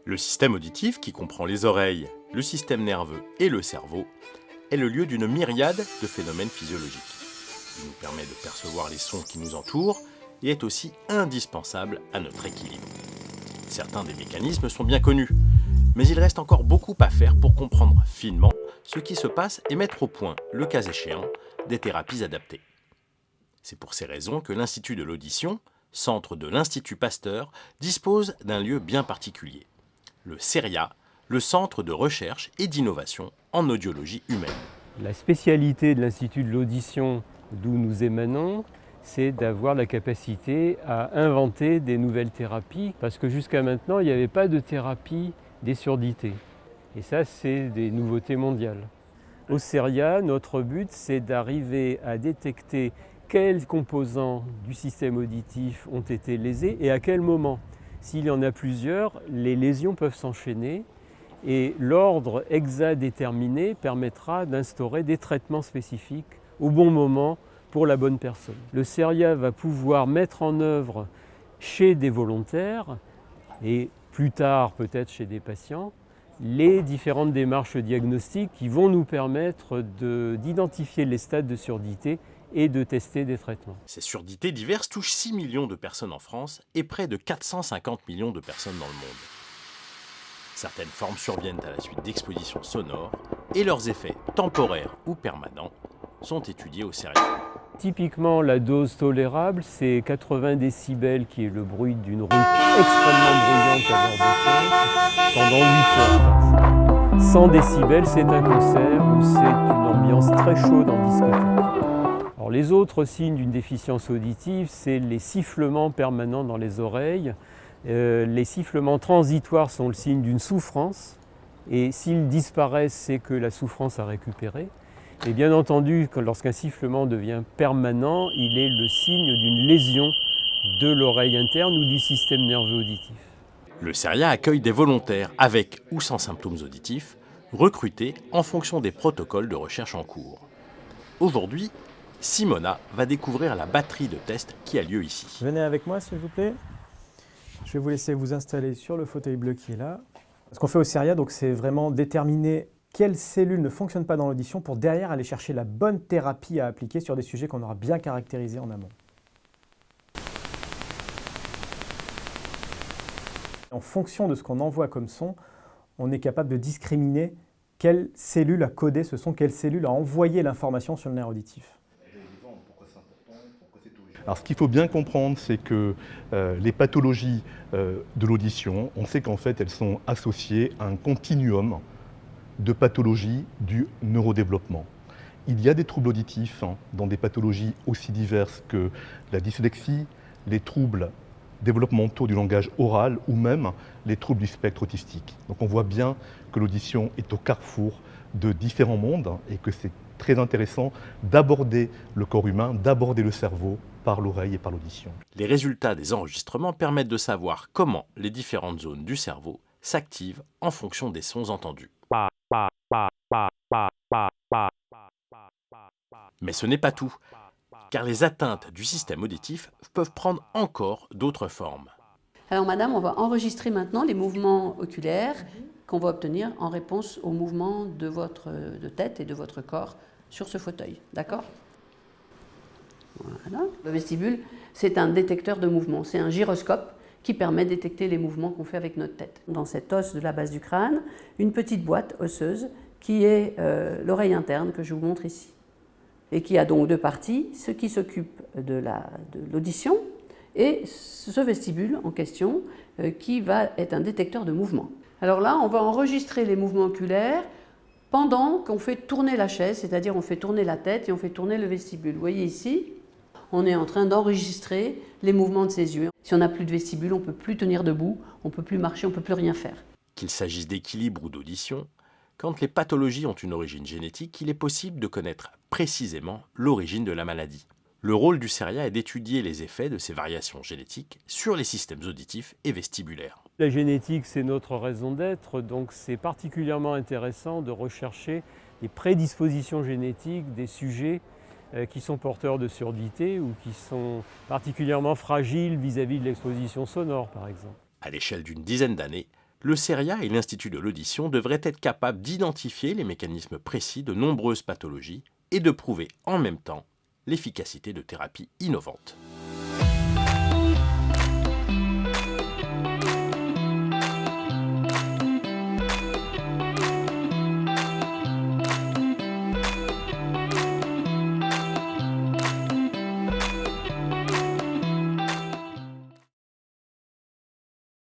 Le système auditif, qui comprend les oreilles, le système nerveux et le cerveau, est le lieu d'une myriade de phénomènes physiologiques. Il nous permet de percevoir les sons qui nous entourent et est aussi indispensable à notre équilibre. Certains des mécanismes sont bien connus, mais il reste encore beaucoup à faire pour comprendre finement ce qui se passe et mettre au point, le cas échéant, des thérapies adaptées. C'est pour ces raisons que l'Institut de l'audition, centre de l'Institut Pasteur, dispose d'un lieu bien particulier, le CERIA, le Centre de recherche et d'innovation en audiologie humaine. La spécialité de l'Institut de l'audition d'où nous émanons, c'est d'avoir la capacité à inventer des nouvelles thérapies, parce que jusqu'à maintenant, il n'y avait pas de thérapie des surdités. Et ça, c'est des nouveautés mondiales. Au CERIA, notre but, c'est d'arriver à détecter quels composants du système auditif ont été lésés et à quel moment. S'il y en a plusieurs, les lésions peuvent s'enchaîner et l'ordre exact déterminé permettra d'instaurer des traitements spécifiques au bon moment pour la bonne personne. Le CERIA va pouvoir mettre en œuvre chez des volontaires et plus tard peut-être chez des patients les différentes démarches diagnostiques qui vont nous permettre d'identifier les stades de surdité et de tester des traitements. Ces surdités diverses touchent 6 millions de personnes en France et près de 450 millions de personnes dans le monde. Certaines formes surviennent à la suite d'expositions sonores et leurs effets temporaires ou permanents sont étudiés au CERIA. Typiquement, la dose tolérable, c'est 80 décibels, qui est le bruit d'une route extrêmement bruyante à l'heure de pointe, pendant 8 heures. 100 décibels, c'est un concert où c'est une ambiance très chaude en discothèque. Alors, les autres signes d'une déficience auditive, c'est les sifflements permanents dans les oreilles. Les sifflements transitoires sont le signe d'une souffrance, et s'ils disparaissent, c'est que la souffrance a récupéré. Et bien entendu, lorsqu'un sifflement devient permanent, il est le signe d'une lésion de l'oreille interne ou du système nerveux auditif. Le CERIA accueille des volontaires avec ou sans symptômes auditifs, recrutés en fonction des protocoles de recherche en cours. Aujourd'hui, Simona va découvrir la batterie de tests qui a lieu ici. Venez avec moi s'il vous plaît. Je vais vous laisser vous installer sur le fauteuil bleu qui est là. Ce qu'on fait au CERIA, c'est vraiment déterminer quelles cellules ne fonctionnent pas dans l'audition pour derrière aller chercher la bonne thérapie à appliquer sur des sujets qu'on aura bien caractérisés en amont. En fonction de ce qu'on envoie comme son, on est capable de discriminer quelle cellule a codé ce son, quelle cellule a envoyé l'information sur le nerf auditif. Alors, ce qu'il faut bien comprendre, c'est que les pathologies de l'audition, on sait qu'en fait, elles sont associées à un continuum de pathologies du neurodéveloppement. Il y a des troubles auditifs dans des pathologies aussi diverses que la dyslexie, les troubles développementaux du langage oral ou même les troubles du spectre autistique. Donc on voit bien que l'audition est au carrefour de différents mondes et que c'est très intéressant d'aborder le corps humain, d'aborder le cerveau par l'oreille et par l'audition. Les résultats des enregistrements permettent de savoir comment les différentes zones du cerveau s'activent en fonction des sons entendus. Mais ce n'est pas tout, car les atteintes du système auditif peuvent prendre encore d'autres formes. Alors madame, on va enregistrer maintenant les mouvements oculaires qu'on va obtenir en réponse aux mouvements de votre tête et de votre corps sur ce fauteuil, d'accord ? Voilà. Le vestibule, c'est un détecteur de mouvement, c'est un gyroscope qui permet de détecter les mouvements qu'on fait avec notre tête. Dans cet os de la base du crâne, une petite boîte osseuse qui est l'oreille interne que je vous montre ici. Et qui a donc deux parties, ce qui s'occupe de l'audition et ce vestibule en question qui va être un détecteur de mouvement. Alors là, on va enregistrer les mouvements oculaires pendant qu'on fait tourner la chaise, c'est-à-dire on fait tourner la tête et on fait tourner le vestibule. Vous voyez ici, on est en train d'enregistrer les mouvements de ses yeux. Si on n'a plus de vestibule, on ne peut plus tenir debout, on ne peut plus marcher, on ne peut plus rien faire. Qu'il s'agisse d'équilibre ou d'audition, quand les pathologies ont une origine génétique, il est possible de connaître précisément l'origine de la maladie. Le rôle du CERIA est d'étudier les effets de ces variations génétiques sur les systèmes auditifs et vestibulaires. La génétique, c'est notre raison d'être, donc c'est particulièrement intéressant de rechercher les prédispositions génétiques des sujets qui sont porteurs de surdité ou qui sont particulièrement fragiles vis-à-vis de l'exposition sonore, par exemple. À l'échelle d'une dizaine d'années, le CERIA et l'Institut de l'audition devraient être capables d'identifier les mécanismes précis de nombreuses pathologies et de prouver en même temps l'efficacité de thérapies innovantes.